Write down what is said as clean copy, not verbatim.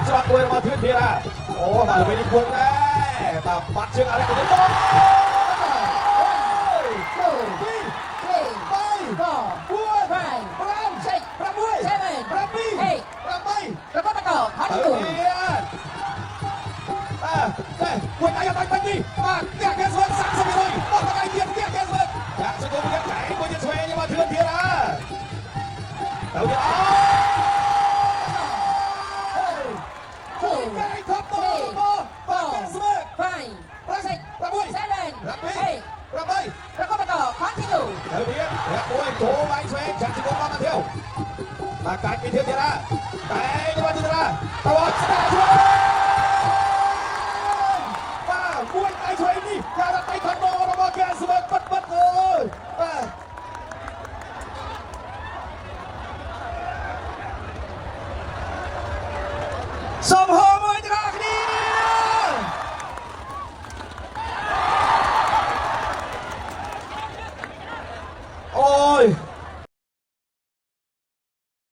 ច្បាប់មួយរបស់ធឿនធារាអូបាទល្បីនេះគង់ដែរបាទបាត់ជើងអារ៉េទៅដល់មួយដៃអត់បាច់នេះបាទតែគេស្វិត30%បោះតកៃទៀតគេស្វិតចាក់សង្គមគេកែមួយទៀតឆ្វេងមកធឿនធារាទៅទៀតអូគេថប់បោះបាទគេស្វិត6 7 8ទៅទៀតមួយគោបាញ់ឆ្វេងចាក់សង្គមមកទៀតបាទកាច់ពីធឿនធារាតែមកធឿនធារាទៅអត់ស្ដាប់មួយដៃឆ្វេងនេះការរត់ដៃខាងមករបស់គេស្មើបិទអើយបាទសូមហៅមួយទាំងអស់គ្នាអូយ